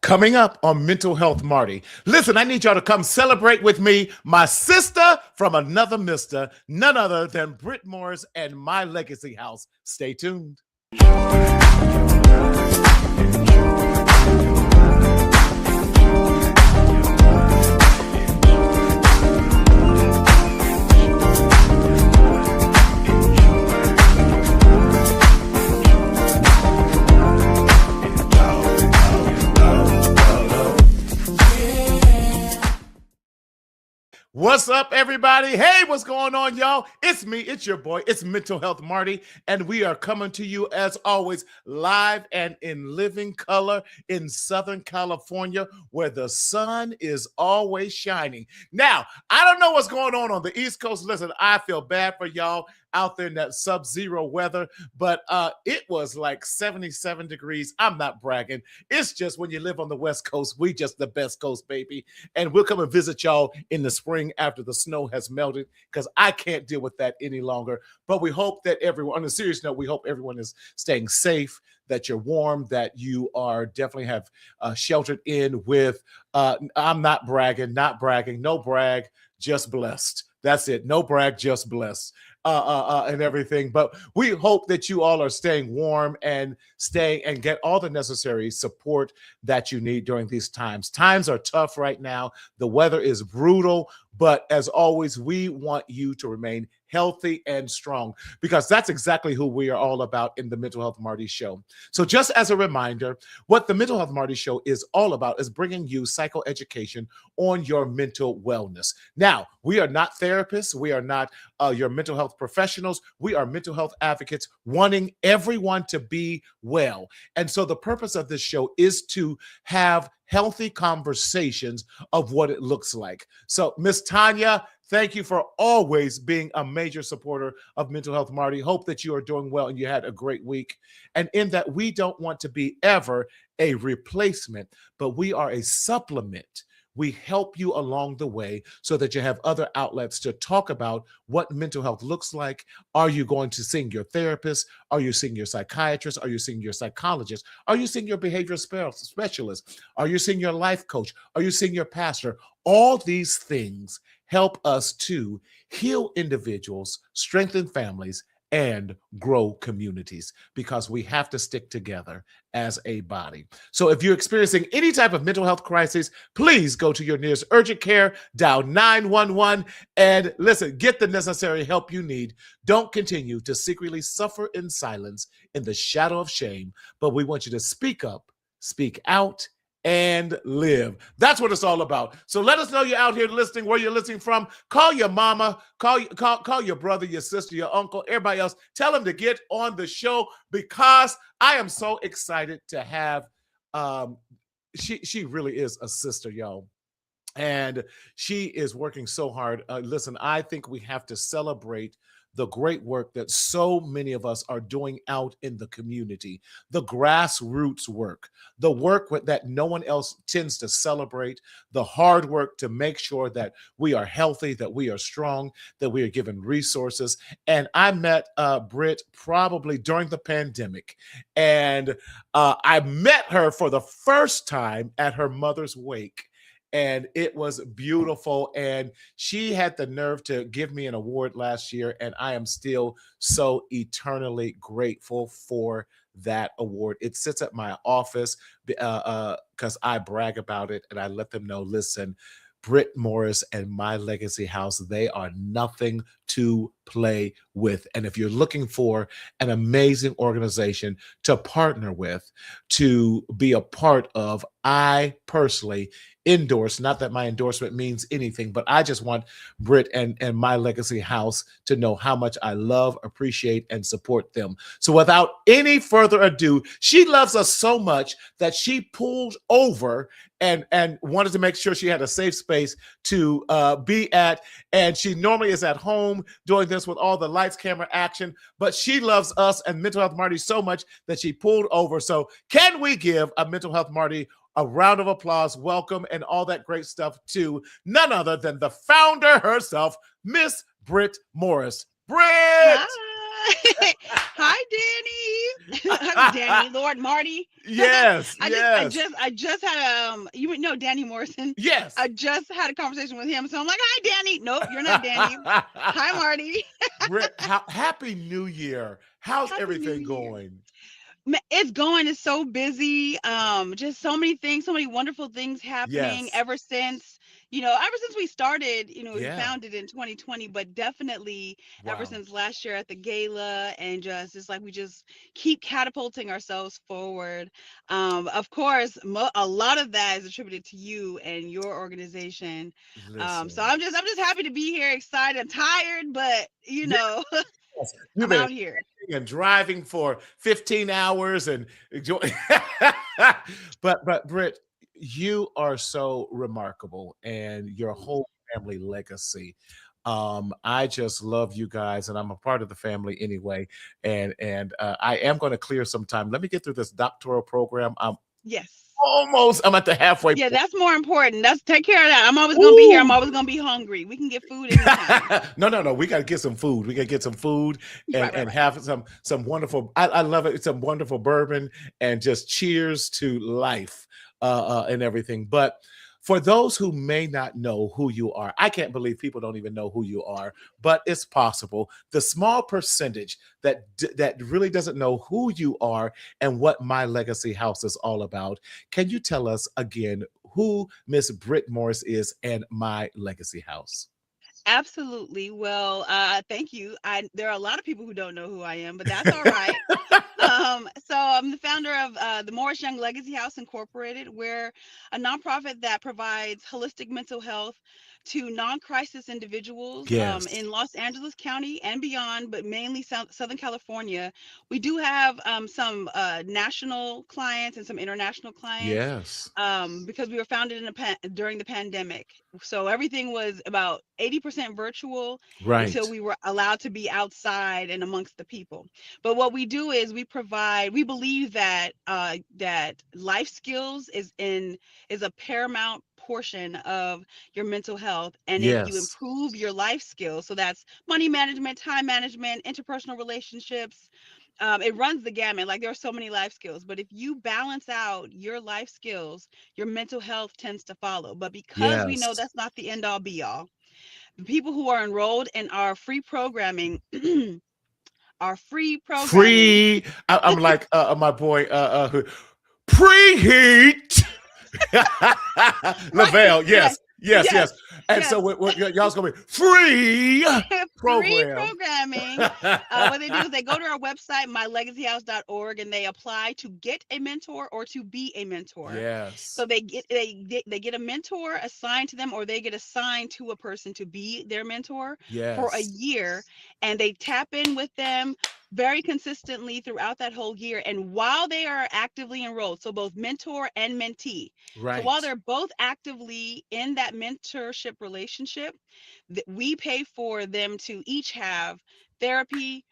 Coming up on Mental Health Marty. Listen, I need y'all to come celebrate with me, my sister from another mister, none other than Brit Morris and My Legacy House. Stay tuned. What's up, everybody? Hey, what's going on, y'all? It's me, it's your boy, it's Mental Health Marty, and we are coming to you, as always, live and in living color in Southern California, where the sun is always shining. Now, I don't know what's going on the East Coast. Listen, I feel bad for y'all out there in that sub-zero weather, but it was like 77 degrees. I'm not bragging. It's just when you live on the West Coast, we just the best coast, baby. And we'll come and visit y'all in the spring after the snow has melted, because I can't deal with that any longer. But we hope that everyone, on a serious note, we hope everyone is staying safe, that you're warm, that you are definitely have sheltered in with, I'm not bragging, no brag, just blessed. That's it. No brag, just blessed. And everything. But we hope that you all are staying warm and stay and get all the necessary support that you need during these times. Times are tough right now. The weather is brutal, but as always, we want you to remain healthy and strong, because that's exactly who we are all about in the Mental Health Marty Show. So just as a reminder, what the Mental Health Marty Show is all about is bringing you psychoeducation on your mental wellness. Now, we are not therapists. We are not your mental health professionals. We are mental health advocates wanting everyone to be well. And so the purpose of this show is to have healthy conversations of what it looks like. So, Miss Tanya, thank you for always being a major supporter of Mental Health Marty. Hope that you are doing well and you had a great week. And in that, we don't want to be ever a replacement, but we are a supplement. We help you along the way so that you have other outlets to talk about what mental health looks like. Are you going to see your therapist? Are you seeing your psychiatrist? Are you seeing your psychologist? Are you seeing your behavioral specialist? Are you seeing your life coach? Are you seeing your pastor? All these things help us to heal individuals, strengthen families, and grow communities, because we have to stick together as a body. So if you're experiencing any type of mental health crisis, please go to your nearest urgent care, dial 911, and listen, get the necessary help you need. Don't continue to secretly suffer in silence in the shadow of shame, but we want you to speak up, speak out, and live. That's what it's all about. So let us know you're out here listening, where you're listening from. Call your mama, call your brother, your sister, your uncle, everybody else. Tell them to get on the show, because I am so excited to have, she really is a sister, y'all. And she is working so hard. Listen, I think we have to celebrate the great work that so many of us are doing out in the community, the grassroots work, the work that no one else tends to celebrate, the hard work to make sure that we are healthy, that we are strong, that we are given resources. And I met Brit probably during the pandemic, and I met her for the first time at her mother's wake. And it was beautiful. And she had the nerve to give me an award last year. And I am still so eternally grateful for that award. It sits at my office because I brag about it and I let them know, listen, Brit Morris and My Legacy House, they are nothing to play with. And if you're looking for an amazing organization to partner with, to be a part of, I personally endorse, not that my endorsement means anything, but I just want Brit and My Legacy House to know how much I love, appreciate, and support them. So without any further ado, she loves us so much that she pulled over and wanted to make sure she had a safe space to be at. And she normally is at home doing this with all the lights, camera, action, but she loves us and Mental Health Marty so much that she pulled over. So can we give a Mental Health Marty a round of applause, welcome, and all that great stuff to none other than the founder herself, Miss Brit Morris. Brit! Hi. Hi, Danny. Danny, Lord Marty. Yes, I just, I yes, just, I just had you would know Danny Morrison. yes. I just had a conversation with him, so I'm like, "Hi, Danny." Nope, you're not Danny. Hi, Marty. Brit, happy New Year. How's Happy New everything Year. going? It's going. It's so busy. Just so many things, so many wonderful things happening Yes. ever since, ever since we started, we Yeah. founded in 2020, but definitely ever Wow. since last year at the gala, and just it's like we just keep catapulting ourselves forward. Of course, a lot of that is attributed to you and your organization. So Listen. I'm just happy to be here, excited. I'm tired, but Yes, you've I'm been out here. and driving for 15 hours and enjoy. But Britt, you are so remarkable and your whole family legacy. I just love you guys, and I'm a part of the family anyway. And I am going to clear some time. Let me get through this doctoral program. Yes. I'm at the halfway Yeah, point. that's more important. That's take care of that. I'm always gonna be here. I'm Ooh. always gonna be hungry. We can get food anytime. No. We got to get some food. We got to get some food Right, right, and right. have some wonderful. I love it. Some wonderful bourbon and just cheers to life and everything. But for those who may not know who you are, I can't believe people don't even know who you are. But it's possible. The small percentage that really doesn't know who you are and what My Legacy House is all about. Can you tell us again who Miss Brit Morris is and My Legacy House? Absolutely. Well, thank you. There are a lot of people who don't know who I am, but that's all right. So I'm the founder of the Morris Young Legacy House Incorporated. We're a nonprofit that provides holistic mental health to non-crisis individuals Yes. in Los Angeles County and beyond, but mainly Southern California. We do have some national clients and some international clients Yes. because we were founded during the pandemic. So everything was about 80% virtual until Right. we were allowed to be outside and amongst the people. But what we do is we believe that that life skills is a paramount portion of your mental health. And if you Yes. improve your life skills, so that's money management, time management, interpersonal relationships, it runs the gamut. Like there are so many life skills, but if you balance out your life skills, your mental health tends to follow. But because we know Yes. that's not the end all be all, the people who are enrolled in our free programming our free programming. Free. I'm like my boy preheat. Right. Lavelle, Yes. yes, yes, Yes. yes. And so Yes. y'all's gonna be free Free program. programming. What they do is they go to our website, mylegacyhouse.org, and they apply to get a mentor or to be a mentor. Yes, So they get a mentor assigned to them, or they get assigned to a person to be their mentor for a yes, year, and they tap in with them very consistently throughout that whole year. And while they are actively enrolled, so both mentor and mentee, so while right. they're both actively in that mentorship relationship, we pay for them to each have therapy,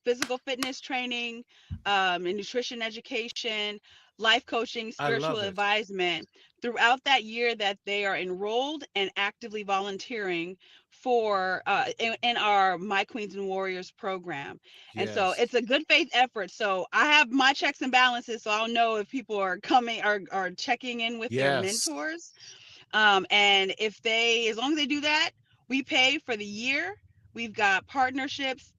physical fitness training, and nutrition education, life coaching, I spiritual love it. advisement throughout that year that they are enrolled and actively volunteering for in our My Queens and Warriors program. And so Yes, it's a good faith effort. So I have my checks and balances, so I'll know if people are coming are checking in with their yes, mentors. And if they, as long as they do that, we pay for the year. We've got partnerships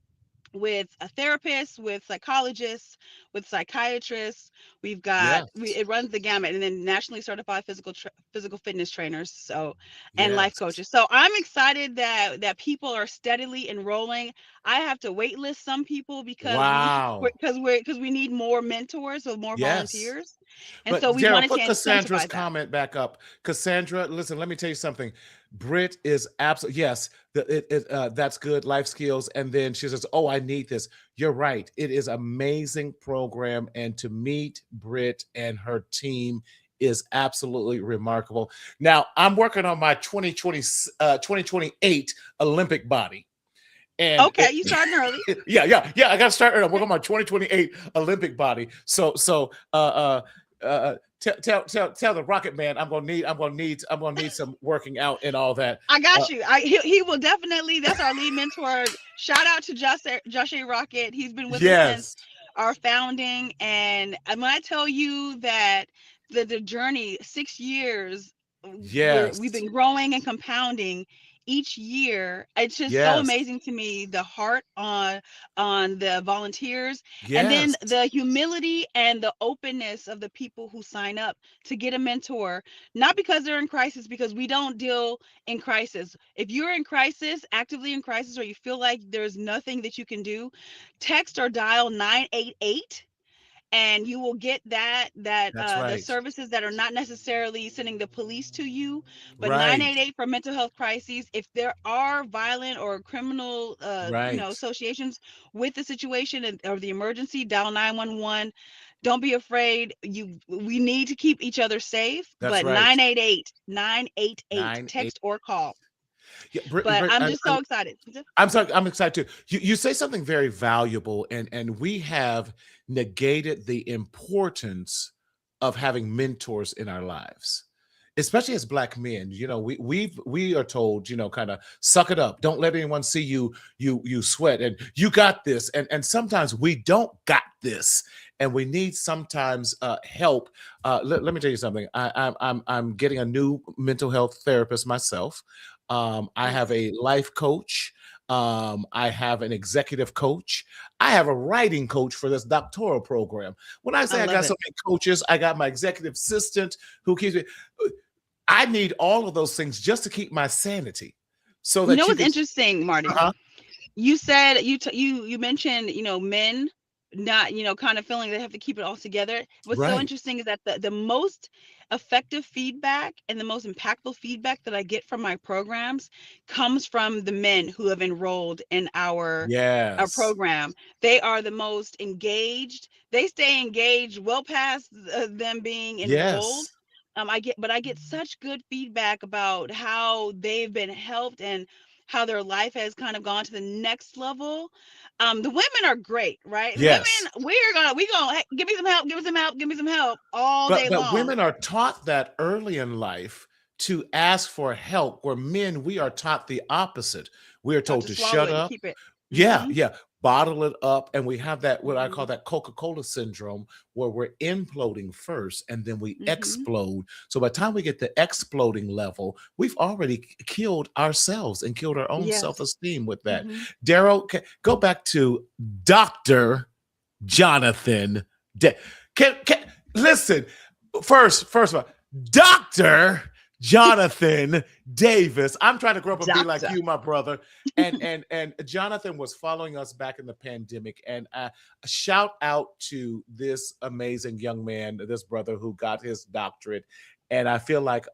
with a therapist, with psychologists, with psychiatrists. yes, It runs the gamut, and then nationally certified physical fitness trainers, so, and life yes. coaches. So I'm excited that people are steadily enrolling. I have to wait list some people because Wow. we need more mentors, so more Yes. volunteers, and But so we Daryl, wanted to put Cassandra's incentivize that. comment back up. Cassandra, listen, let me tell you something. Brit is absolutely yes. That's good life skills. And then she says, "Oh, I need this." You're right. It is amazing program, and to meet Brit and her team is absolutely remarkable. Now, I'm working on my 2028 Olympic body, and Okay, you starting early. yeah. I got to start. I'm working on my 2028 Olympic body. Tell the Rocket Man I'm gonna need some working out and all that. I Uh, got you. He will definitely. That's our lead mentor. Shout out to Josh A. Rocket. He's been with us since yes, our founding. And when I tell you that the journey, 6 years, we've Yes. been growing and compounding each year. It's just so Yes. amazing to me, the heart on the volunteers, and then Yes. the humility and the openness of the people who sign up to get a mentor, not because they're in crisis, because we don't deal in crisis. If you're in crisis, actively in crisis, or you feel like there's nothing that you can do, text or dial 988, and you will get That's the right. services that are not necessarily sending the police to you, but Right. 988 for mental health crises. If there are violent or criminal Right. associations with the situation or the emergency, dial 911. Don't be afraid. We need to keep each other safe, That's but right. 988 9 8. text or call. Yeah, But I'm just so excited. I'm sorry. I'm excited too. You say something very valuable, and we have negated the importance of having mentors in our lives, especially as Black men. We are told, kind of suck it up. Don't let anyone see you sweat, and you got this. And sometimes we don't got this, and we need sometimes help. Let me tell you something. I'm getting a new mental health therapist myself. I have Yes, a life coach. I have an executive coach. I have a writing coach for this doctoral program. When I I say I love got so it. many coaches, I got my executive assistant who keeps me. I need all of those things just to keep my sanity, so You know that you what's can. interesting, Marty? Uh-huh. You said you mentioned, men not, kind of feeling they have to keep it all together. What's so Right. interesting is that the most effective feedback and the most impactful feedback that I get from my programs comes from the men who have enrolled in our Yes. program. They are the most engaged. They stay engaged well past them being enrolled. Yes. I get such good feedback about how they've been helped and how their life has kind of gone to the next level. The women are great, right? The Yes. women, we gonna, hey, give me some help, give me some help, give me some help all But day but long. women are taught that early in life to ask for help, where men, we are taught the opposite. We are Got told to to swallow shut it and up. keep it. Yeah, Mm-hmm. yeah. Bottle it up. And we have that, what I call Mm-hmm. that Coca-Cola syndrome, where we're imploding first and then we Mm-hmm. explode. So by the time we get to exploding level, we've already killed ourselves and killed our own Yes. self-esteem with that. Mm-hmm. Daryl, go back to Dr. Jonathan. Can listen, first of all, Dr. Jonathan Davis. I'm trying to grow up and be like Doctor. you, my brother. And Jonathan was following us back in the pandemic. And shout out to this amazing young man, this brother who got his doctorate. And I feel like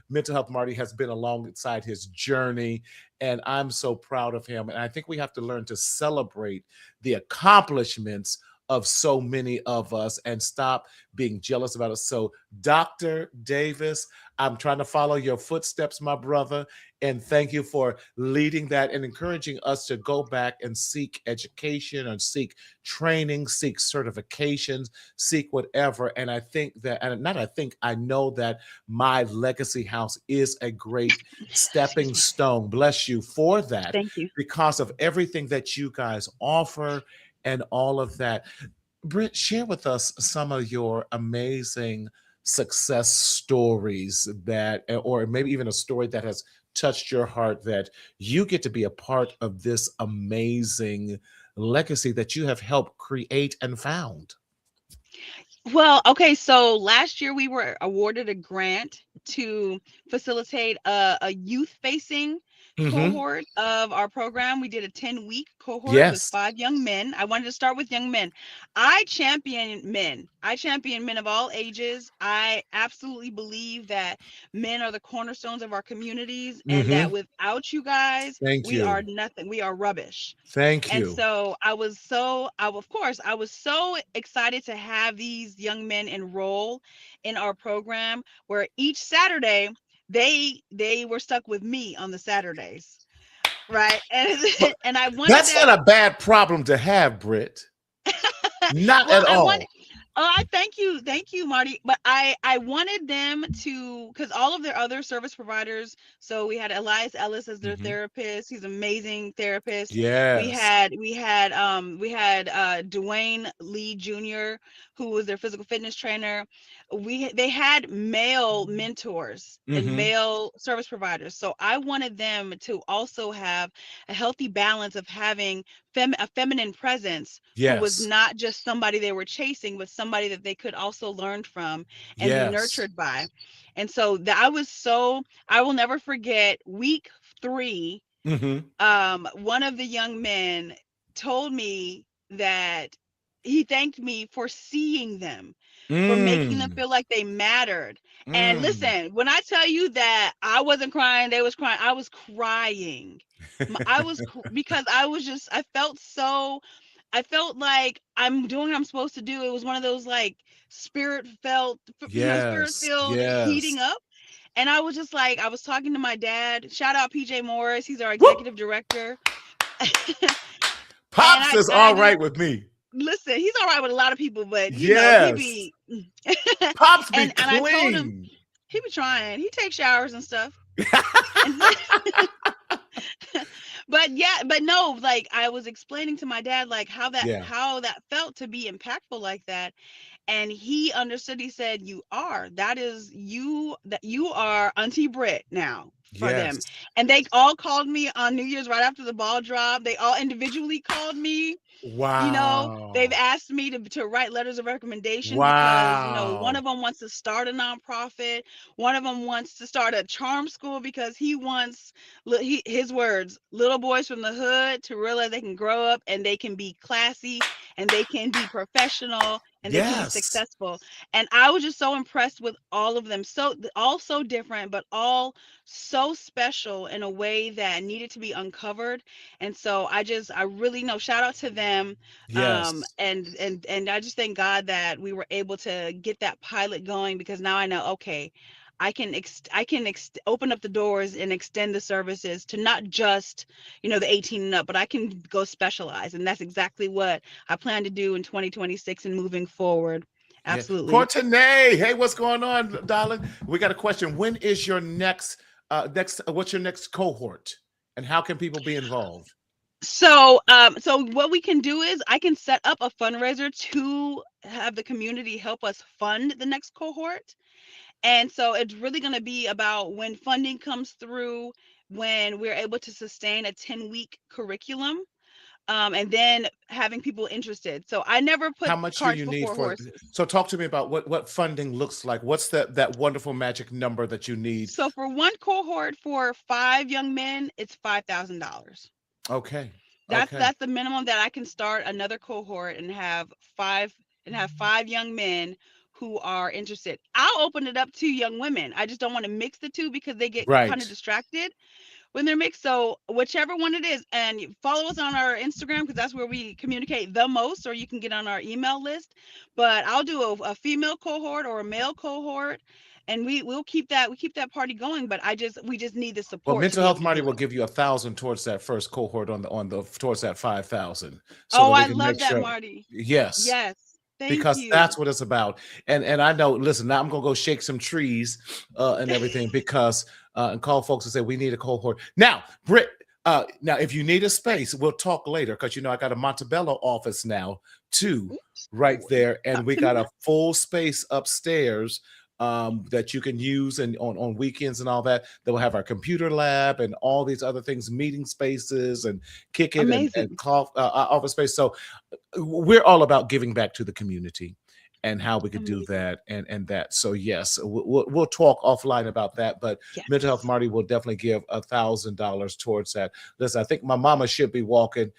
Mental Health Marty has been alongside his journey, and I'm so proud of him. And I think we have to learn to celebrate the accomplishments of so many of us and stop being jealous about it. So, Dr. Davis, I'm trying to follow your footsteps, my brother. And thank you for leading that and encouraging us to go back and seek education and seek training, seek certifications, seek whatever. And I think that, and not I think, I know that my legacy house is a great Excuse stepping me. stone. Bless you for that, Thank you. because of everything that you guys offer and all of that. Britt, share with us some of your amazing success stories that, or maybe even a story that has touched your heart, that you get to be a part of this amazing legacy that you have helped create and found. Well, okay, so last year we were awarded a grant to facilitate a youth-facing Hmm. cohort of our program. We did a 10-week cohort with Yes. 5 young men. I wanted to start with young men. I champion men. I champion men of all ages. I absolutely believe that men are the cornerstones of our communities, and that Hmm. without you guys, Thank we are you. nothing. We are rubbish. Thank And you. so of course, I was so excited to have these young men enroll in our program, where each Saturday they were stuck with me on the Saturdays, right? And But and I wanted that's that. not a bad problem to have, Britt. Not Well, at I wanted all. Oh, I thank you, Marty. But I wanted them to, because all of their other service providers. So we had Elias Ellis as their Hmm. therapist. He's an amazing therapist. Yes. We had Dwayne Lee Jr., who was their physical fitness trainer. They had male mentors and Hmm. male service providers. So I wanted them to also have a healthy balance of having a feminine presence who was Yes. not just somebody they were chasing, but somebody that they could also learn from and be Yes. nurtured by. And so that I will never forget week 3. Hmm. One of the young men told me that he thanked me for seeing them, for making them Mm. feel like they mattered. And Mm. listen, when I tell you that I wasn't crying, they was crying. I was crying. Because I felt like I'm doing what I'm supposed to do. It was one of those like spirit Yes. filled heating Yes. up. And I was just like, I was talking to my dad. Shout out PJ Morris. He's our Whoop. executive director. And Pops is I all just right with me. listen, he's all right with a lot of people, but he Yes. be Pops be and I told him clean. he be trying. He takes showers and stuff. And but yeah, but no, like I was explaining to my dad like Yeah. how that felt to be impactful like that. And he understood. He said, that you are Auntie Brit now for them. Yes. And they all called me on New Year's right after the ball drop. They all individually called me. They've Wow. asked me to write letters of recommendation because, one Wow. of them wants to start a nonprofit. One of them wants to start a charm school because he wants, his words, little boys from the hood to realize they can grow up and they can be classy and they can be professional and they can be Yes. successful. And I was just so impressed with all of them. So all so different, but all so special in a way that needed to be uncovered. And so I really know, shout out to them. Yes. And I just thank God that we were able to get that pilot going, because now I know, okay, open up the doors and extend the services to not just, the 18 and up, but I can go specialize. And that's exactly what I plan to do in 2026 and moving forward. Yeah. Absolutely. Courtenay, hey, what's going on, darling? We got a question. When is your what's your next cohort? And how can people be involved? So what we can do is I can set up a fundraiser to have the community help us fund the next cohort. And so it's really going to be about when funding comes through, when we're able to sustain a 10-week curriculum, and then having people interested. So I never put How much do carts you need before for horses. so talk to me about what funding looks like. What's that wonderful magic number that you need? So for one cohort for 5 young men, it's $5,000. Okay. That's Okay. the minimum that I can start another cohort and have five young men who are interested. I'll open it up to young women. I just don't want to mix the two because they get kind of Right. distracted when they're mixed. So whichever one it is, and follow us on our Instagram because that's where we communicate the most, or you can get on our email list. But I'll do a female cohort or a male cohort, and we keep that party going. But we just need the Well, support to Mental be able Health to Marty do will it. give you 1,000 towards that first cohort towards that 5,000, so Oh, that we I can love make that, sure. Marty. Yes, Yes, thank because you. that's what it's about. And I know. Listen, now I'm gonna go shake some trees and everything because and call folks and say we need a cohort now, Britt. Now, if you need a space, we'll talk later because I got a Montebello office now too, right Ooh, there, and talk we to me got a now. full space upstairs that you can use and on weekends and all that. That will have our computer lab and all these other things, meeting spaces and kick it and Amazing. call office space. So we're all about giving back to the community and how we could do Amazing. that and that. So yes, we'll talk offline about that. But Mental Health Yes. Marty will definitely give $1,000 towards that. Listen, I think my mama should be watching,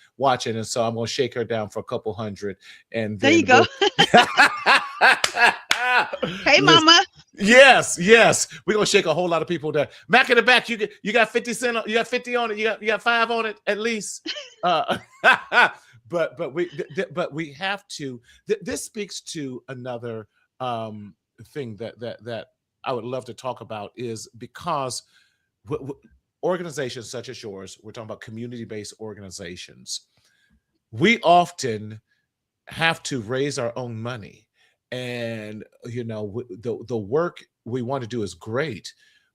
and so I'm gonna shake her down for a couple hundred, and There you then go. we'll. Hey, Listen, mama. yes, we're gonna shake a whole lot of people there. Mac in the back, you got 50 cent, you got 50 on it, you got 5 on it at least. But we have to. This speaks to another thing that I would love to talk about is because organizations such as yours, we're talking about community-based organizations. We often have to raise our own money, And the work we want to do is great,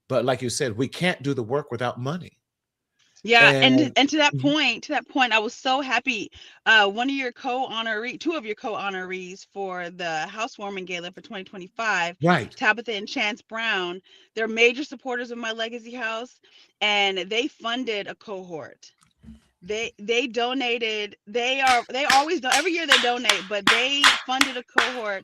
but like you said, we can't do the work without money. Yeah, And and Mhm. to that point, I was so happy. One of your co-honoree, two of your co-honorees for the housewarming gala for 2025, Right. Tabitha and Chance Brown, they're major supporters of my Legacy House, and they funded a cohort. They donated. They always do every year they donate, but they funded a cohort.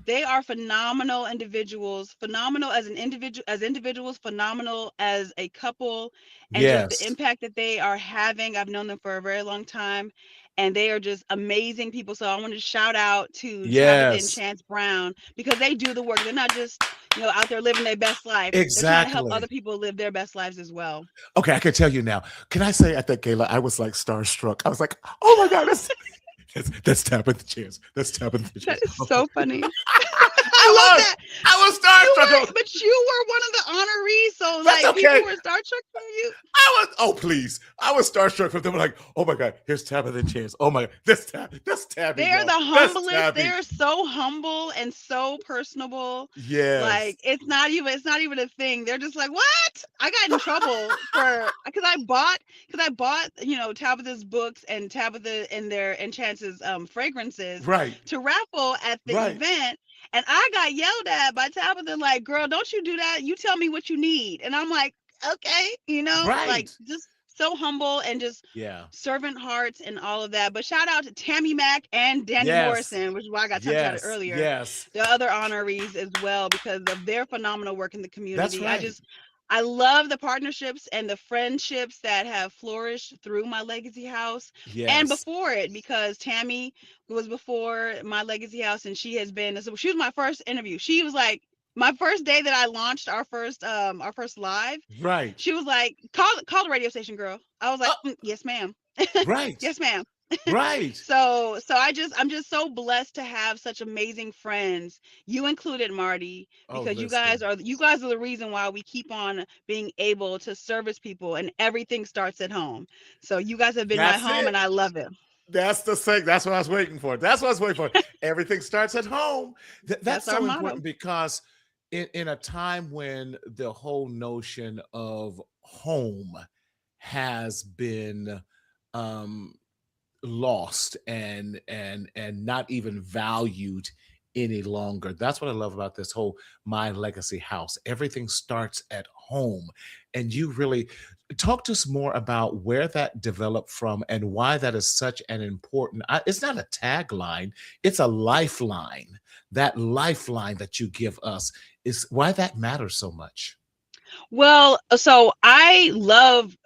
They are phenomenal individuals, phenomenal as an individual, as individuals, phenomenal as a couple, and just the Yes. impact that they are having. I've known them for a very long time, and they are just amazing people. So I want to shout out to Tabitha and Yes. Chance Brown because they do the work. They're not just, out there living their best life. They're trying to help other Exactly. people live their best lives as well. Okay, I can tell you now. Can I say at that gala, I was like starstruck. I was like, oh my God, that's tapping the chairs. That's tapping the That chairs. is so funny. I I love was. that. I was You starstruck. were, but you were one of the honorees, so That's like people okay. were Star Trek from you. Oh please. I was starstruck from them. Like, oh my God, here's Tabby the chance. Oh my God, that's Tabby, They're y'all. the That's humblest. Tabby. They're so humble and so personable. Yes. Like it's not even a thing. They're just like, what? I got in trouble for because I bought, Tabitha's books and Tabitha and Chance's fragrances Right. to raffle at the Right. event. And I got yelled at by Tabitha, like, girl, don't you do that. You tell me what you need. And I'm like, okay, like Right. just so humble and just Yeah. servant hearts and all of that. But shout out to Tammy Mack and Danny Yes. Morrison, which is why I got touched about it Yes. earlier. Yes. The other honorees as well because of their phenomenal work in the That's community. right. I love the partnerships and the friendships that have flourished through my Legacy House and Yes. before it because Tammy was before my Legacy House and she has been, so she was my first interview. She was like my first day that I launched our first live. Right. She was like, call the radio station, girl. I was like, Oh, yes, ma'am. right. Yes, ma'am. Right. So I'm just so blessed to have such amazing friends, you included, Marty, Oh, because listen. you guys are the reason why we keep on being able to service people, and everything starts at home. So you guys have been my That's home, it. and I love it. That's the thing. That's what I was waiting for. That's what I was waiting for. Everything starts at home. That's That's our so motto. important because in a time when the whole notion of home has been um, lost and not even valued any longer. That's what I love about this whole My Legacy House. Everything starts at home. And you really talk to us more about where that developed from and why that is such an important it's not a tagline, it's a lifeline. That lifeline that you give us is why that matters so much. Well, so I love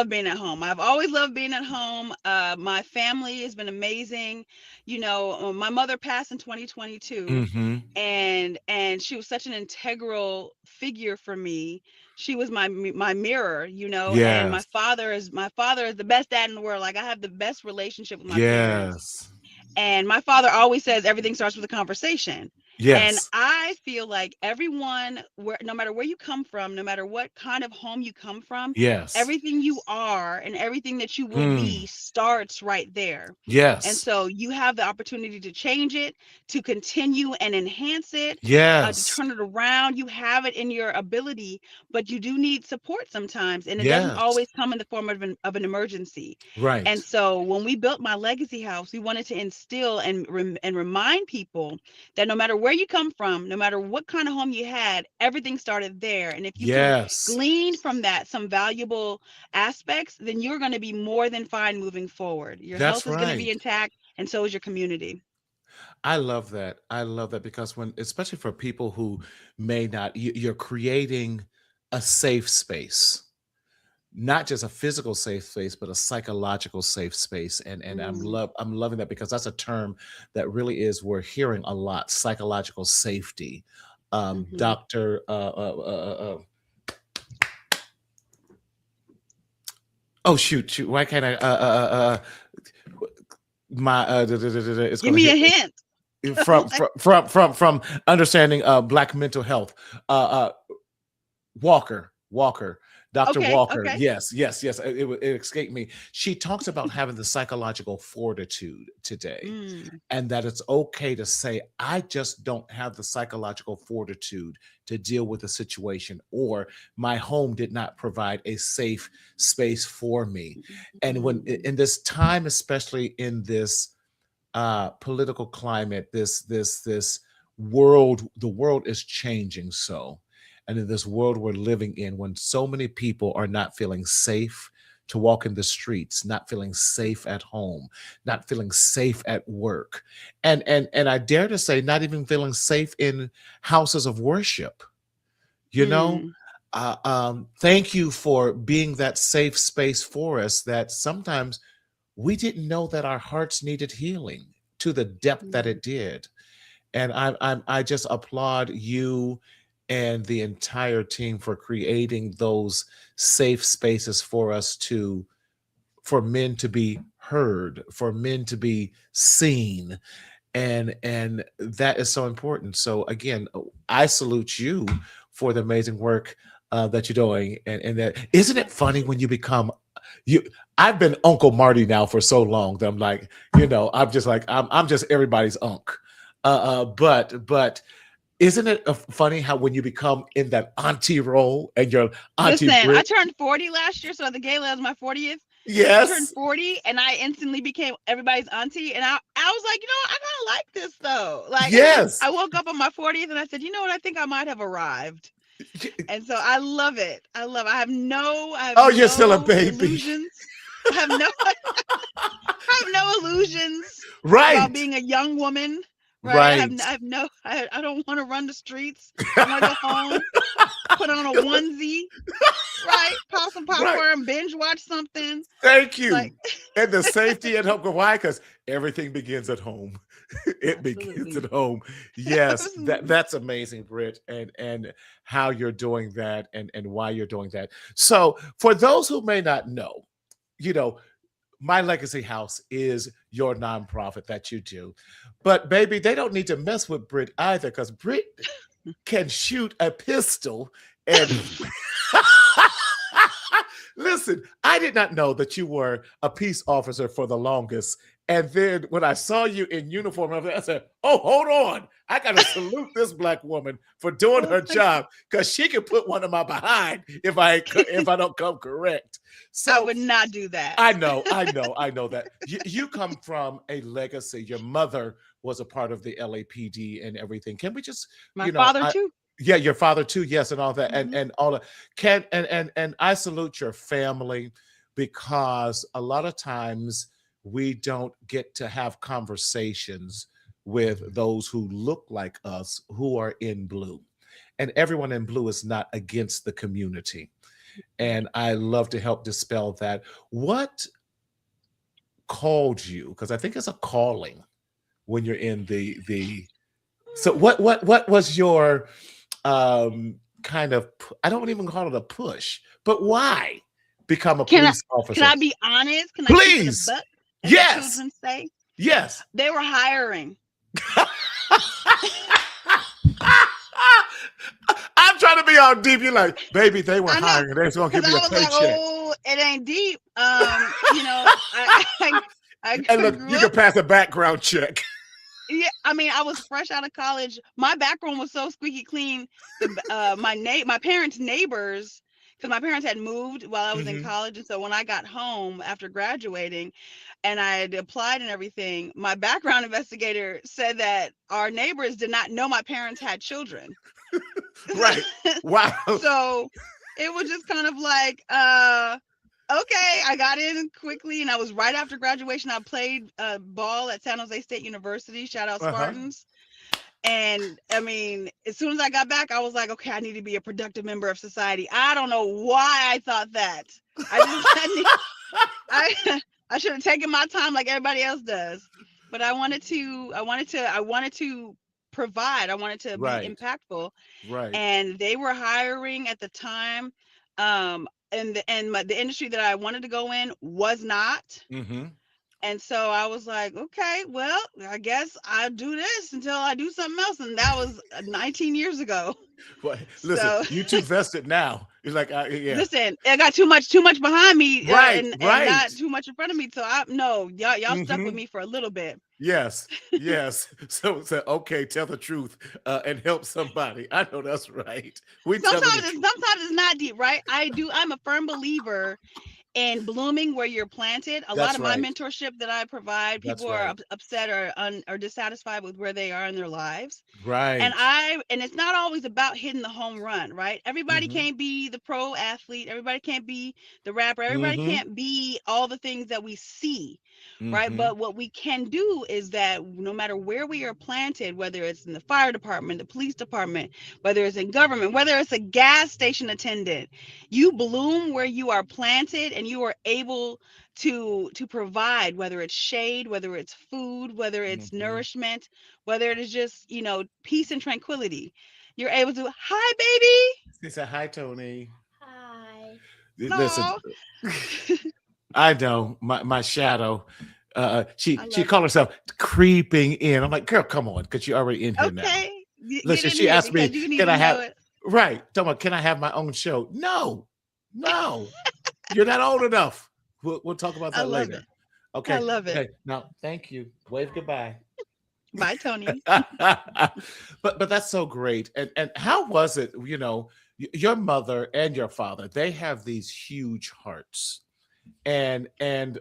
being at home. I've always loved being at home. My family has been amazing. My mother passed in 2022, Hmm. and she was such an integral figure for me. She was my mirror, and Yes. my father is the best dad in the world. Like I have the best relationship with my parents. Yes. And my father always says everything starts with a conversation. And Yes. I feel like everyone, no matter where you come from, no matter what kind of home you come from, Yes. everything you are and everything that you will Mm. be starts right there. And Yes. so you have the opportunity to change it, to continue and enhance it, to Yes. turn it around. You have it in your ability, but you do need support sometimes. And it doesn't Yes. always come in the form of an emergency. Right. And so when we built my Legacy House, we wanted to instill and remind people that no matter where you come from, no matter what kind of home you had, everything started there. And if you can Yes. glean from that some valuable aspects, then you're going to be more than fine moving forward. Your That's health is going to be right. intact, and so is your community. I love that. I love that because when, especially for people who may not, you're creating a safe space, not just a physical safe space, but a psychological safe space. And Mm, I'm loving that because that's a term that really is we're hearing a lot. Psychological safety. mhm. Doctor. Oh shoot! Why can't I? My it's Give gonna me hit a hint. from understanding Black mental health. Walker, Dr. Okay, Walker, okay. yes, yes, yes. It escaped me. She talks about having the psychological fortitude today, Mm, and that it's okay to say, I just don't have the psychological fortitude to deal with the situation, or my home did not provide a safe space for me. And when mm, in this time, especially in this political climate, this world, the world is changing so. And in this world we're living in, when so many people are not feeling safe to walk in the streets, not feeling safe at home, not feeling safe at work, and I dare to say, not even feeling safe in houses of worship, you know. mm, Thank you for being that safe space for us, that sometimes we didn't know that our hearts needed healing to the depth that mm. it did. And I just applaud you and the entire team for creating those safe spaces for us to, for men to be heard, for men to be seen, and that is so important. So again, I salute you for the amazing work that you're doing, and that, isn't it funny when you become you. I've been Uncle Marty now for so long that I'm like, I'm just like, I'm just everybody's unc. But isn't it funny how when you become in that auntie role and your auntie Listen, I Brit? turned 40 last year, so at the gala was my 40th. I turned Yes, 40 and I instantly became everybody's auntie. And I was like, I kind of like this though. Like, yes. I woke up on my 40th and I said, I think I might have arrived. And so I love it. I have Oh, you're still a no baby. illusions. I have no I have no illusions about Right, being a young woman, right? right. I don't want to run the streets. I want to go home, put on a onesie, right? Pop some Right. popcorn, binge watch something. Thank Like, you. And the safety at home. Why? Because everything begins at home. It begins at absolutely. home. Yes, Absolutely. that's amazing, Britt, and how you're doing that, and why you're doing that. So, for those who may not know, you know, My Legacy House is your nonprofit that you do, but baby, they don't need to mess with Britt either, because Britt can shoot a pistol and listen, I did not know that you were a peace officer for the longest. And then when I saw you in uniform, I said, oh, hold on. I got to salute this black woman for doing Oh her my God. job, because she can put one in my behind if I don't come correct. I So would not do that. I know that. You come from a legacy. Your mother was a part of the LAPD and everything. Can we just, My father I too. yeah, your father too, yes, and all that, and Hmm. and all that. Can and I salute your family, because a lot of times we don't get to have conversations with those who look like us, who are in blue. And everyone in blue is not against the community. And I love to help dispel that. What called you? Because I think it's a calling when you're in the. So what was your kind of, I don't even call it a push, but why become a Can I police can officer? I be honest? Can I keep it a Please. buck, as the Yes. children say? Yes. They were hiring. I'm trying to be all deep. You're like, baby, they were I know, hiring and they're going to because give me I a was like, paycheck. oh, it ain't deep. I And look, grew you up. can pass a background check. Yeah, I mean, I was fresh out of college. My background was so squeaky clean. My parents' neighbors, because my parents had moved while I was in Hmm. college, and so when I got home after graduating, and I had applied and everything, my background investigator said that our neighbors did not know my parents had children. Right. Wow. So it was just kind of like, okay, I got in quickly, and I was right after graduation. I played ball at San Jose State University. Shout out Uh-huh. Spartans. And I mean, as soon as I got back, I was like, okay, I need to be a productive member of society. I don't know why I thought that. I just I I should have taken my time like everybody else does. But I wanted to provide. I wanted to be Right. impactful, Right. and they were hiring at the time. And the industry that I wanted to go in was not. Hmm. And so I was like, okay, well, I guess I'll do this until I do something else. And that was 19 years ago. Well, listen, So you too vested now. It's like, yeah, listen, I got too much behind me, right, and right. not too much in front of me. So I no, y'all stuck with Hmm. me for a little bit. Yes, yes. So okay, tell the truth and help somebody. I know that's right. We telling the truth. Sometimes it's not deep, right? I'm a firm believer and blooming where you're planted. A lot That's of my right. mentorship that I provide, That's people are right. upset or dissatisfied with where they are in their lives. Right. And it's not always about hitting the home run, right? Everybody Mm-hmm. can't be the pro athlete, everybody can't be the rapper, everybody Mm-hmm. can't be all the things that we see, right? Mm-hmm. But what we can do is that no matter where we are planted, whether it's in the fire department, the police department, whether it's in government, whether it's a gas station attendant, you bloom where you are planted and you are able to provide, whether it's shade, whether it's food, whether it's Mm-hmm. nourishment, whether it is just, peace and tranquility. You're able to, hi, baby. He said, "Hi, Tony." Hi. Listen, No, I know my shadow. I She love called it. herself creeping in. I'm like, girl, come on, because you're already in here now. Okay, get Listen, in she here asked me, because you need can to I know have it. right? Tell me, can I have my own show? No, no, you're not old enough. We'll talk about I that love later. it. I Okay, love it. okay. Now, thank you. Wave goodbye. Bye, Tony. But that's so great. And how was it? Your mother and your father, they have these huge hearts. And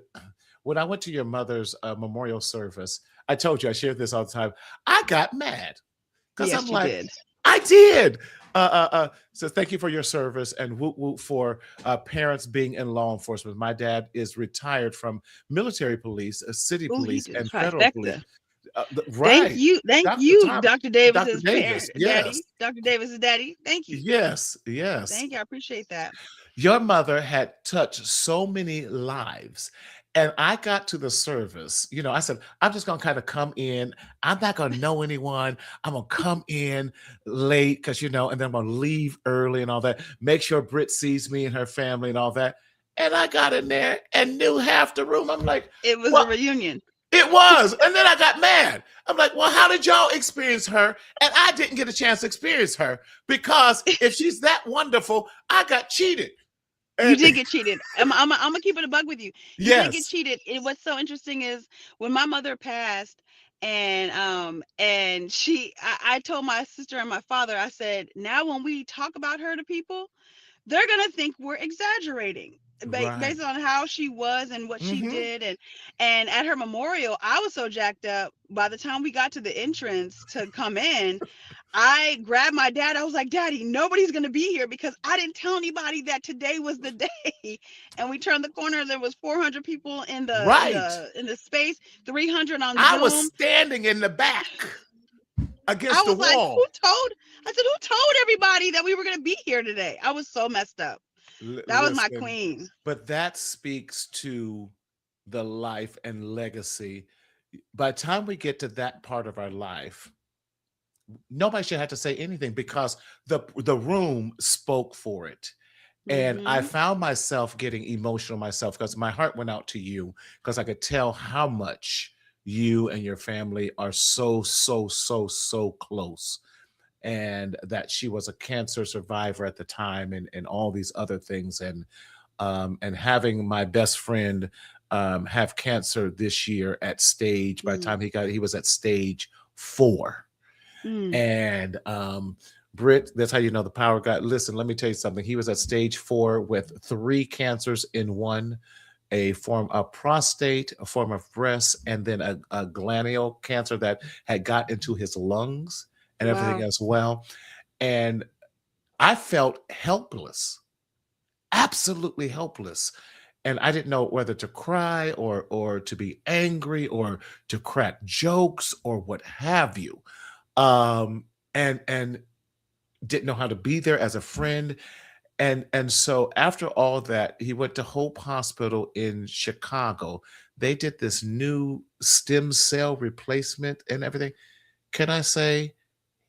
when I went to your mother's memorial service, I told you I shared this all the time. I got mad because I'm Yes, you like, did. I did. So thank you for your service and whoop whoop for parents being in law enforcement. My dad is retired from military police, city Oh, he police, did a and federal police. trifecta. Right, Thank Dr. you, Tom, Dr. Dr. Davis's Davis. parent, Yes, daddy. Dr. Davis's daddy. Thank you. yes, yes. Thank you. I appreciate that. Your mother had touched so many lives. And I got to the service, I said, I'm just going to kind of come in. I'm not going to know anyone. I'm going to come in late because, and then I'm going to leave early and all that. Make sure Brit sees me and her family and all that. And I got in there and knew half the room. I'm like, It was a well, reunion. it was. And then I got mad. I'm like, well, how did y'all experience her? And I didn't get a chance to experience her because if she's that wonderful, I got cheated. You And did get cheated. I'm gonna keep it a bug with you. You did get yes, cheated. What's so interesting is when my mother passed, and I told my sister and my father, I said, now when we talk about her to people, they're gonna think we're exaggerating right. based on how she was and what she Hmm. did. And at her memorial, I was so jacked up. By the time we got to the entrance to come in, I grabbed my dad. I was like, Daddy, nobody's gonna be here because I didn't tell anybody that today was the day. And we turned the corner. There was 400 people in the in Right. the in the space, 300 on I was Zoom. standing in the back I against the was like, wall. who told everybody that we were gonna be here today? I was so messed up. That was my Listen, queen. but that speaks to the life and legacy. By the time we get to that part of our life, nobody should have to say anything because the room spoke for it. And I Hmm. found myself getting emotional myself because my heart went out to you because I could tell how much you and your family are so, so, so, so close. And that she was a cancer survivor at the time and all these other things. And having my best friend have cancer this year at stage, by the Mm, time he was at stage 4. mm. And Brit, that's how you know the power of God. Listen, let me tell you something. He was at stage 4 with 3 cancers in one, a form of prostate, a form of breast, and then a glandular cancer that had got into his lungs and everything Wow. as well. And I felt helpless, absolutely helpless. And I didn't know whether to cry or to be angry or to crack jokes or what have you. And didn't know how to be there as a friend. And so after all that, he went to Hope Hospital in Chicago. They did this new stem cell replacement and everything. Can I say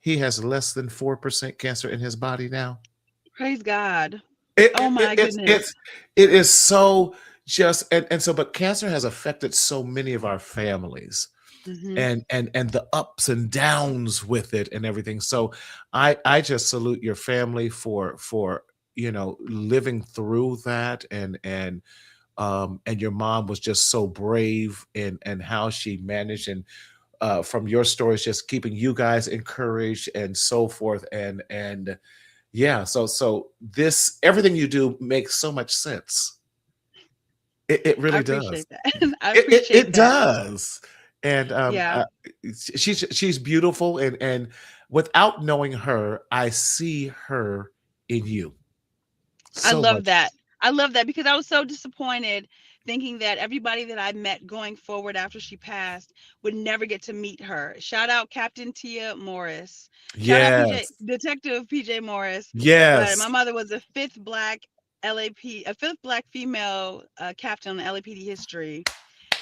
he has less than 4% cancer in his body now? Praise God. It, Oh it, it my it's goodness. it's it is so. just and so but cancer has affected so many of our families, Hmm. and the ups and downs with it and everything. So I just salute your family for living through that, and your mom was just so brave and how she managed, and from your stories, just keeping you guys encouraged and so forth, and yeah, so this everything you do makes so much sense. It I really does. appreciate that. I It appreciate that. does. And Yeah, she's beautiful, and without knowing her, I see her in you I so love much. that. I love that because I was so disappointed thinking that everybody that I met going forward after she passed would never get to meet her. Shout out Captain Tia Morris. Shout out PJ Yes. Detective PJ Morris. But my Yes. mother was a fifth black female captain on the LAPD history,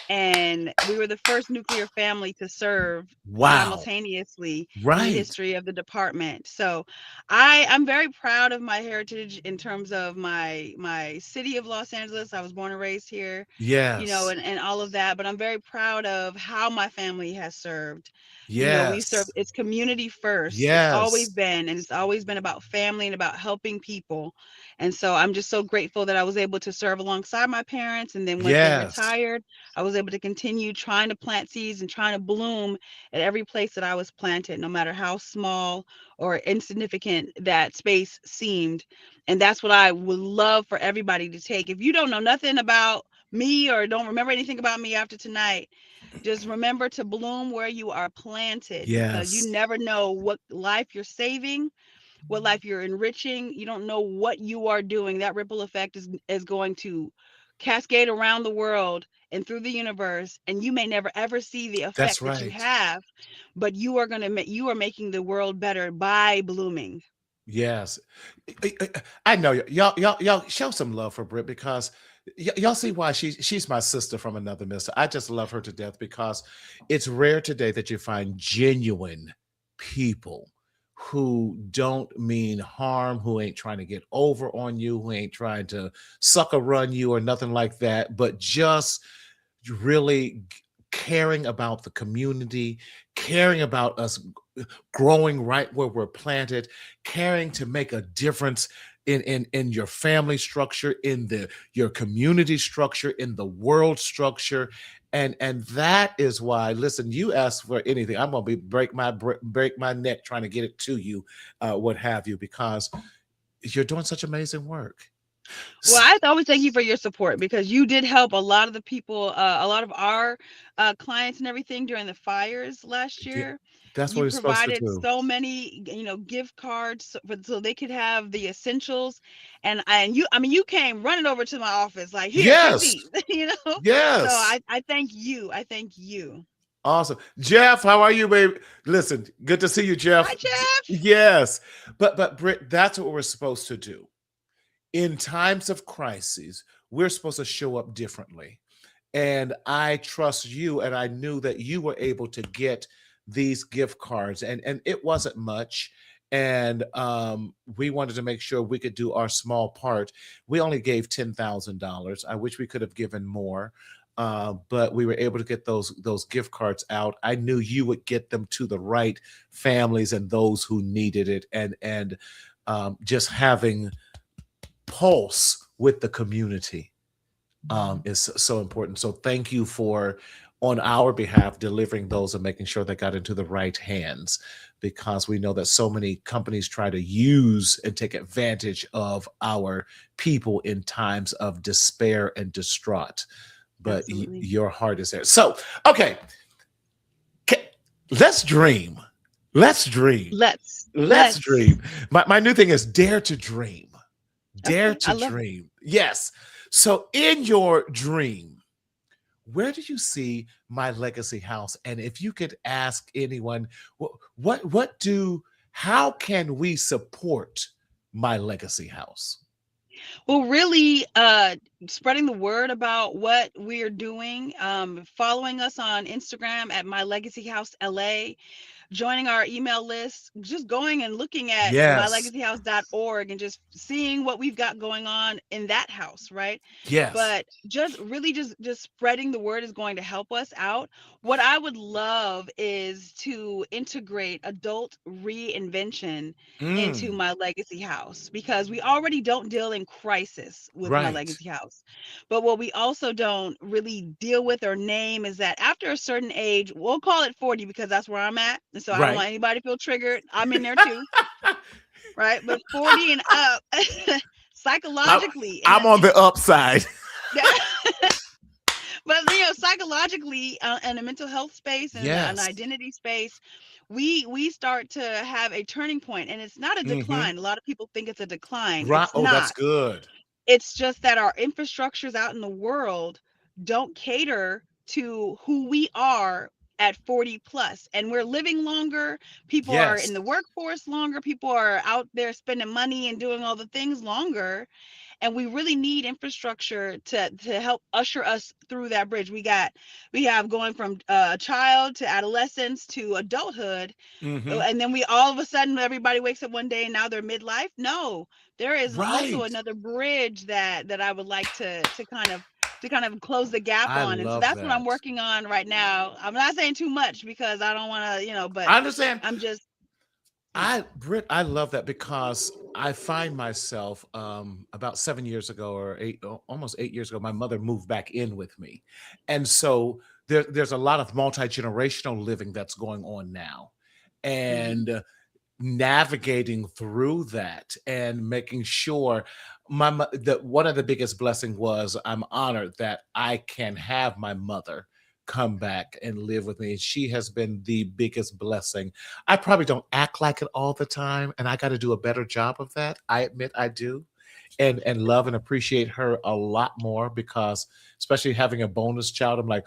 and we were the first nuclear family to serve Wow. simultaneously in the Right. history of the department. So I'm very proud of my heritage in terms of my city of Los Angeles. I was born and raised here, Yes. and all of that, but I'm very proud of how my family has served. We've served, Yes. it's community first. It's always Yes. been, and it's always been about family and about helping people. And so I'm just so grateful that I was able to serve alongside my parents, and then once they Yes. retired, I was able to continue trying to plant seeds and trying to bloom at every place that I was planted, no matter how small or insignificant that space seemed. And that's what I would love for everybody to take. If you don't know nothing about me or don't remember anything about me after tonight, just remember to bloom where you are planted, because you Yes. never know what life you're saving, what life you're enriching. You don't know what you are doing. That ripple effect is going to cascade around the world and through the universe, and you may never ever see the That's effect that you right. have, but you are making the world better by blooming. Yes. I know y'all show some love for Brit, because y'all see why she's my sister from another mister. I just love her to death, because it's rare today that you find genuine people who don't mean harm, who ain't trying to get over on you, who ain't trying to sucker run you or nothing like that, but just really caring about the community, caring about us growing right where we're planted, caring to make a difference in your family structure, in the your community structure, in the world structure. And that is why, listen, you ask for anything, I'm gonna be break my neck trying to get it to you, what have you, because you're doing such amazing work. Well, S- I always thank you for your support, because you did help a lot of the people, a lot of our clients and everything during the fires last yeah, year. that's what You we're supposed to provided do. so many, gift cards so they could have the essentials, and you, I mean, you came running over to my office like, here, take Yes. these, So Yes. I thank you. I thank you. Awesome. Jeff, how are you, baby? Listen, good to see you, Hi, Jeff. Jeff. Yes. But Britt, that's what we're supposed to do. In times of crises, we're supposed to show up differently. And I trust you, and I knew that you were able to get these gift cards, and it wasn't much. And we wanted to make sure we could do our small part. We only gave $10,000. I wish we could have given more, but we were able to get those gift cards out. I knew you would get them to the right families and those who needed it, and just having pulse with the community is so important. So thank you for, on our behalf, delivering those and making sure they got into the right hands, because we know that so many companies try to use and take advantage of our people in times of despair and distraught. But Absolutely. your heart is there. So, okay, ca- let's dream. Let's dream. Let's Let's. dream. My new thing is dare to dream. Dare Okay, to I love it. dream. Yes. So, in your dream, where do you see my legacy house? And if you could ask anyone, what do, how can we support my legacy house? Well, really, spreading the word about what we are doing, following us on Instagram at My Legacy House LA, joining our email list, just going and looking at Yes. mylegacyhouse.org and just seeing what we've got going on in that house, right? Yes. But just really just spreading the word is going to help us out. What I would love is to integrate adult reinvention into Mm, my legacy house, because we already don't deal in crisis with my right. legacy house. But what we also don't really deal with or name is that after a certain age, we'll call it 40 because that's where I'm at. And so I don't Right. want anybody to feel triggered. I'm in there too, right? But 40 and up, I, psychologically, I'm on the upside. but psychologically, in a mental health space and an Yes. identity space, we start to have a turning point, and it's not a Mm-hmm. decline. A lot of people think it's a decline. Right. It's Oh, that's not. good. It's just that our infrastructures out in the world don't cater to who we are at 40 plus, and we're living longer. People are Yes. in the workforce longer. People are out there spending money and doing all the things longer, and we really need infrastructure to help usher us through that bridge. We have going from a child to adolescence to adulthood, Mm-hmm. and then we all of a sudden everybody wakes up one day and now they're midlife. No, there is also Right. another bridge that I would like to kind of close the gap I on, and so love that's what I'm that. working on right now. I'm not saying too much because I don't want to, but I understand. I'm just yeah. Britt, I love that because I find myself about 7 years ago or almost 8 years ago, my mother moved back in with me. And so there's a lot of multi-generational living that's going on now. Hmm. And navigating through that and making sure that one of the biggest blessing was I'm honored that I can have my mother come back and live with me, and she has been the biggest blessing. I probably don't act like it all the time, and I got to do a better job of that. I admit I do, and love and appreciate her a lot more, because especially having a bonus child, I'm like,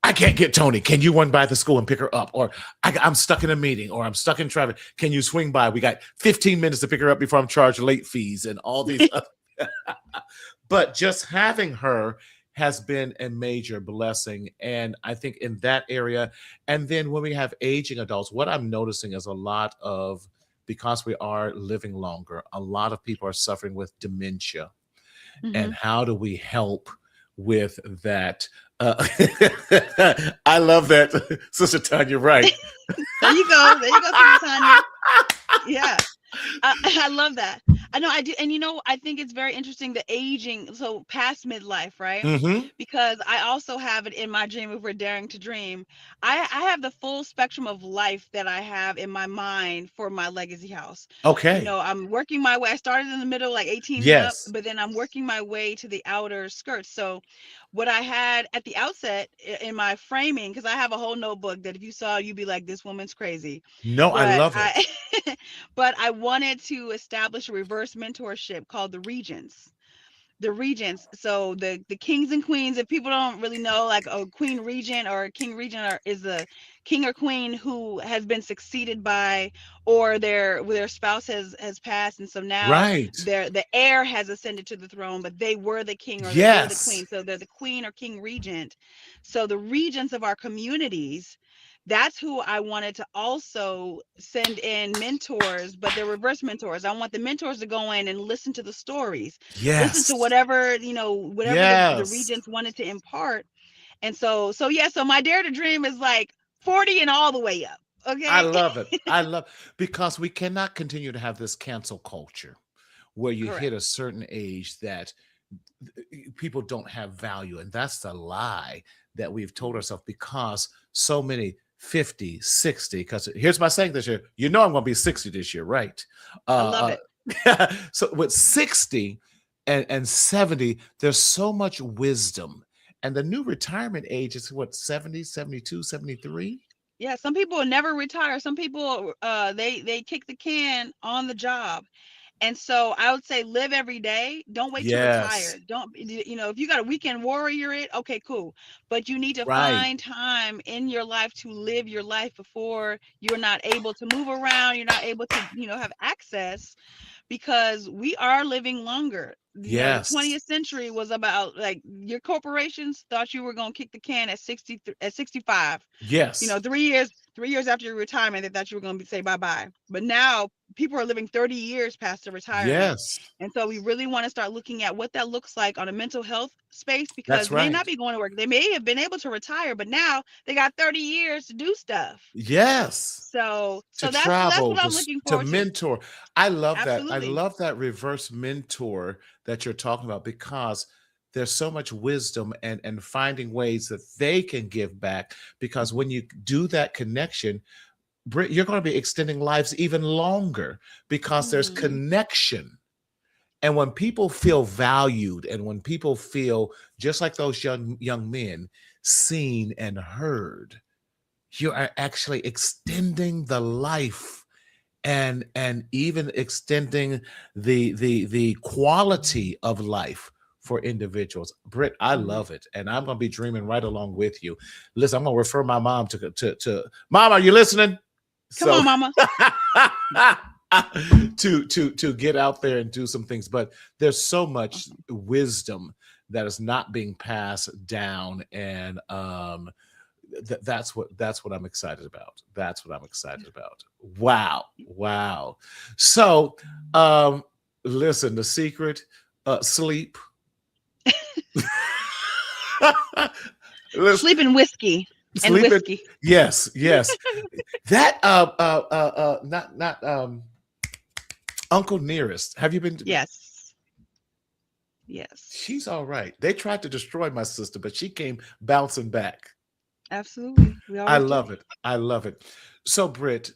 I can't get Tony. Can you run by the school and pick her up? Or I'm stuck in a meeting, or I'm stuck in traffic. Can you swing by? We got 15 minutes to pick her up before I'm charged late fees and all these other. But just having her has been a major blessing. And I think in that area, and then when we have aging adults, what I'm noticing is a lot of, because we are living longer, a lot of people are suffering with dementia. And Hmm. how do we help with that? Uh, I love that, Sister Tanya. Right? There you go, Sister Tanya. Yeah. I love that. I know I do. And I think it's very interesting, the aging, so past midlife, right? Hmm. Because I also have it in my dream, if we're daring to dream. I have the full spectrum of life that I have in my mind for my legacy house. Okay. I'm working my way. I started in the middle, like 18 and up, Yes. but then I'm working my way to the outer skirts. So what I had at the outset in my framing, because I have a whole notebook that if you saw, you'd be like, this woman's crazy. No, I But love it. but I wanted to establish a reverse mentorship called the regents. So the kings and queens, if people don't really know, like a queen regent or a king regent is a king or queen who has been succeeded by, or their spouse has passed, and so now Right. the heir has ascended to the throne, but they were the king or they were the Yes. queen, so they're the queen or king regent. So the regents of our communities, that's who I wanted to also send in mentors, but they're reverse mentors. I want the mentors to go in and listen to the stories, listen to Yes. whatever the Yes. regents wanted to impart. And so yeah, so my dare to dream is like 40 and all the way up. I Okay. love it. I love, because we cannot continue to have this cancel culture where you hit Correct. a certain age that people don't have value. And that's the lie that we've told Mhm. ourselves, because so many 50, 60. Because here's my saying this year, I'm going to be 60 this year, right? I love Uh, it. so with 60 and 70, there's so much wisdom. And the new retirement age is what, 70, 72, 73? Yeah, some people will never retire. Some people they kick the can on the job. And so I would say live every day. Don't wait to Yes. retire. Don't, if you got a weekend warrior it, okay, cool. But you need to Right. find time in your life to live your life before you're not able to move around. You're not able to, have access. because we are living longer. You know, the Yes. 20th century was about, like, your corporations thought you were going to kick the can at 60, at 65. You Yes. know, 3 years after your retirement, they thought you were going to say bye bye. But now people are living 30 years past the retirement. Yes. And so we really want to start looking at what that looks like on a mental health space, because That's they may not right. be going to work. They may have been able to retire, but now they got 30 years to do stuff. Yes. So To that's travel, what I'm looking to forward to. mentor. I love that. I Absolutely. love that reverse mentor that you're talking about, because there's so much wisdom and finding ways that they can give back. Because when you do that connection, you're going to be extending lives even longer because there's Mhm. connection. And when people feel valued, and when people feel just like those young men, seen and heard, you are actually extending the life, and even extending the quality of life for individuals. Britt, I Mhm. love it, and I'm going to be dreaming right along with you. Listen, I'm going to refer my mom to mom. Are you listening? Come So on, mama. to get out there and do some things, but there's so much Awesome. wisdom that is not being passed down, and that's what I'm excited about. That's what I'm excited about. Wow, wow. So, um, listen, the secret, sleep. Listen, Sleep and whiskey. And sleeping. whiskey. Yes, yes. That not Uncle Nearest. Have you been? Yes. Yes. She's all right. They tried to destroy my sister, but she came bouncing back. Absolutely. We I always do. love it. I love it. So, Britt,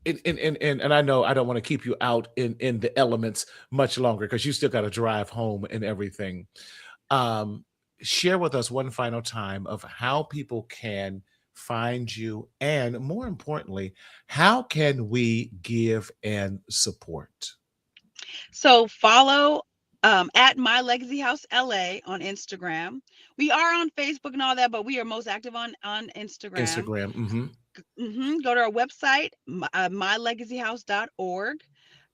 and I know I don't want to keep you out in the elements much longer, because you still got to drive home and everything. Um, Share with us one final time of how people can find you, and more importantly, how can we give and support? So follow at My Legacy House LA on Instagram. We are on Facebook and all that, but we are most active on Instagram. Instagram. Hmm. Go to our website, mylegacyhouse.org.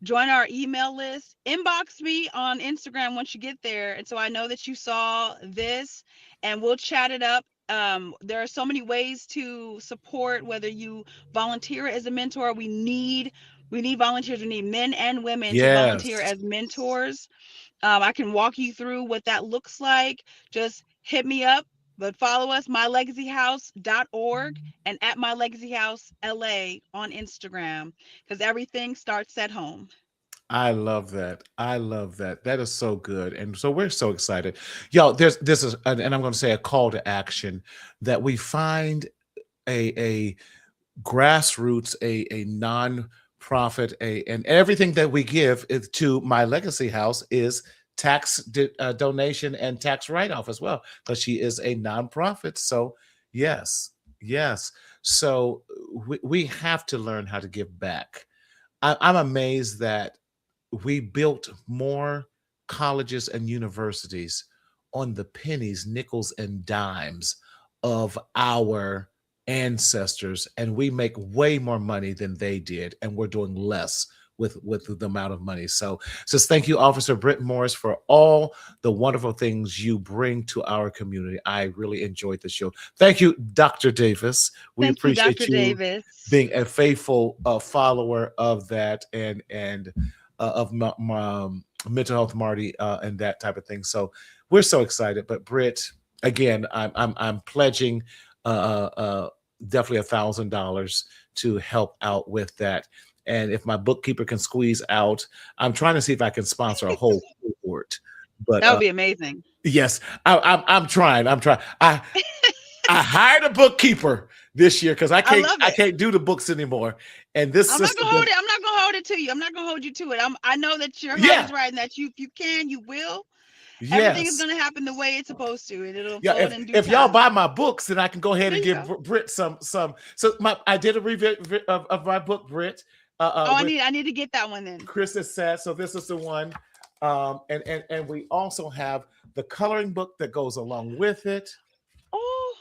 Join our email list. Inbox me on Instagram once you get there, and so I know that you saw this, and we'll chat it up. There are so many ways to support. Whether you volunteer as a mentor, we need volunteers. We need men and women to volunteer Yes. as mentors. I can walk you through what that looks like. Just hit me up, but follow us, mylegacyhouse.org and at My Legacy House LA on Instagram, because everything starts at home. I love that. I love that. That is so good. And so we're so excited. Yo, this is, and I'm going to say, a call to action, that we find a grassroots, a non-profit, and everything that we give is to My Legacy House is donation and tax write-off as well, because she is a nonprofit. So yes, yes. So we have to learn how to give back. I'm amazed that we built more colleges and universities on the pennies, nickels, and dimes of our ancestors, and we make way more money than they did, and we're doing less with the amount of money. So just thank you, Officer Brit Morris, for all the wonderful things you bring to our community. I really enjoyed the show. Thank you, Dr. Davis. We Thank you, Dr. appreciate you Davis. being a faithful follower of that, and of mental health, Marty, and that type of thing. So we're so excited. But Britt, again, I'm pledging definitely $1,000 to help out with that. And if my bookkeeper can squeeze out, I'm trying to see if I can sponsor a whole cohort. But That would be amazing. yes, I'm trying. I'm trying. I hired a bookkeeper this year because I I can't love I it. can't do the books anymore. And this I'm not system gonna hold does. it. I'm not gonna hold it to you. I'm not gonna hold you to it. I know that your heart Yeah. is right, and that if you can, you will. Everything is Yes. gonna happen the way it's supposed to, and it'll Yeah. unfold If in due if y'all time. buy my books, then I can go ahead There and you give go. Britt some. So I did a review of my book, Britt, Oh, I with need I need to get that one then. Chris is sad. So this is the one. And we also have the coloring book that goes along with it. Oh,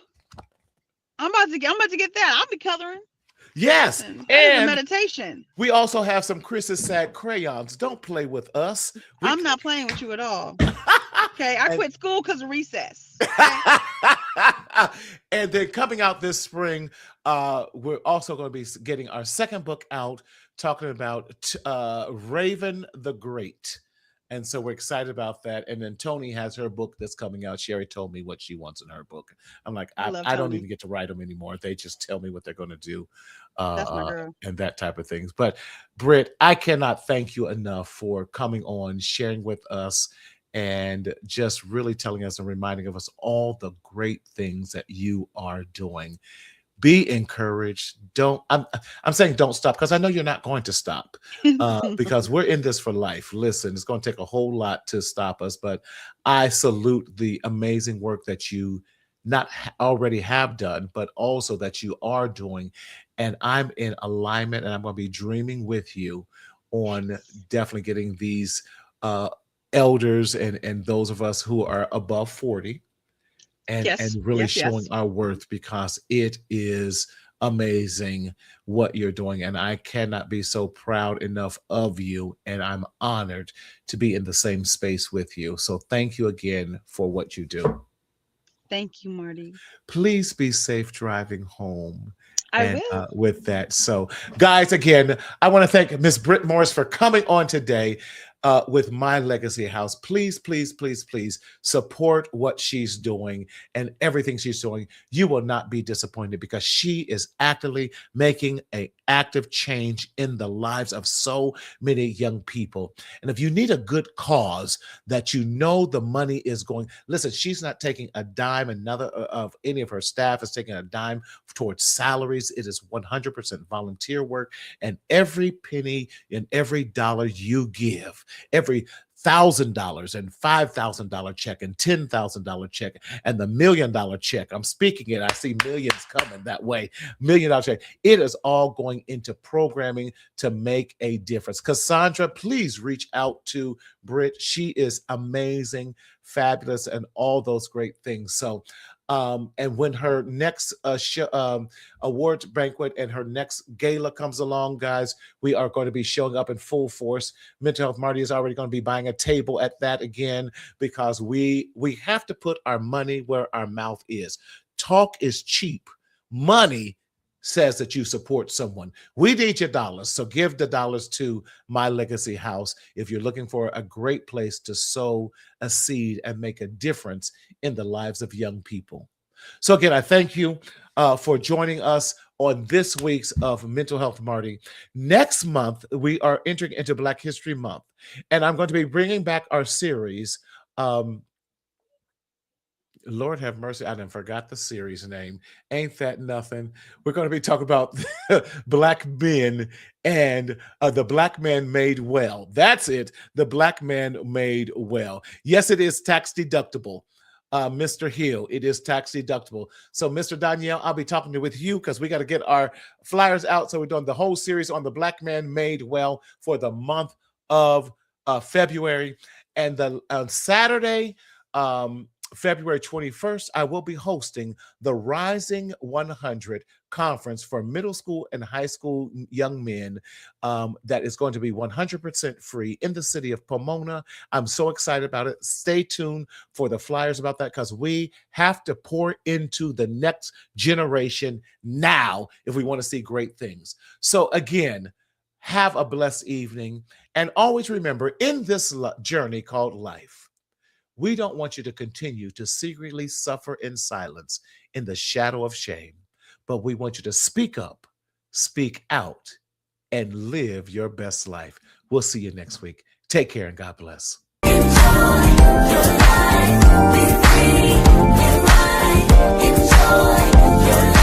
I'm about to get that. I'll be coloring. Yes. Listen, that is a And meditation. we also have some Chris's Sad crayons. Don't play with us. I'm not playing with you at all. Okay, I And quit school because of recess. Okay. and then coming out this spring, we're also going to be getting our second book out, talking about Raven the Great. And so we're excited about that. And then Tony has her book that's coming out. Sherry told me what she wants in her book. I'm like, I love I don't Tony. even get to write them anymore. They just tell me what they're going to do, That's my girl. and that type of things. But Britt, I cannot thank you enough for coming on, sharing with us, and just really telling us and reminding of us all the great things that you are doing. Be encouraged. I'm saying don't stop, because I know you're not going to stop, because we're in this for life. Listen, it's going to take a whole lot to stop us, but I salute the amazing work that you not already have done, but also that you are doing. And I'm in alignment, and I'm going to be dreaming with you on definitely getting these elders and those of us who are above 40 and Yes, really yes, showing yes. our worth, because it is amazing what you're doing. And I cannot be so proud enough of you. And I'm honored to be in the same space with you. So thank you again for what you do. Thank you, Marty. Please be safe driving home. I And will. with that, so guys, again, I want to thank Miss Brit Morris for coming on today with My Legacy House. Please, please, please, please support what she's doing and everything she's doing. You will not be disappointed, because she is actively making an active change in the lives of so many young people. And if you need a good cause that you know the money is going, listen, she's not taking a dime. Another of any of her staff is taking a dime towards salaries. It is 100% volunteer work, and every penny and every dollar you give, every $1,000 and $5,000 check and $10,000 check and the $1 million check, I'm speaking it, I see millions coming that way, $1 million check, it is all going into programming to make a difference. Cassandra, please reach out to Britt. She is amazing, fabulous, and all those great things. So and when her next awards banquet and her next gala comes along, guys, we are going to be showing up in full force. Mental Health Marty is already going to be buying a table at that again, because we have to put our money where our mouth is. Talk is cheap. Money says that you support someone. We need your dollars, so give the dollars to My Legacy House if you're looking for a great place to sow a seed and make a difference in the lives of young people. So again, I thank you for joining us on this week's of Mental Health Marty. Next month, we are entering into Black History Month, and I'm going to be bringing back our series, Lord have mercy, I done forgot the series name. Ain't that nothing? We're going to be talking about Black men and the Black man made well. That's it. The Black man made well. Yes, it is tax deductible. Mr. Hill, it is tax deductible. So, Mr. Danielle, I'll be talking with you, because we got to get our flyers out. So we're doing the whole series on the Black man made well for the month of February. And on Saturday, February 21st, I will be hosting the Rising 100 conference for middle school and high school young men, that is going to be 100% free in the city of Pomona. I'm so excited about it. Stay tuned for the flyers about that, because we have to pour into the next generation now if we want to see great things. So again, have a blessed evening, and always remember, in this journey called life, we don't want you to continue to secretly suffer in silence in the shadow of shame, but we want you to speak up, speak out, and live your best life. We'll see you next week. Take care and God bless. Enjoy your life, be free, be right. Enjoy your life.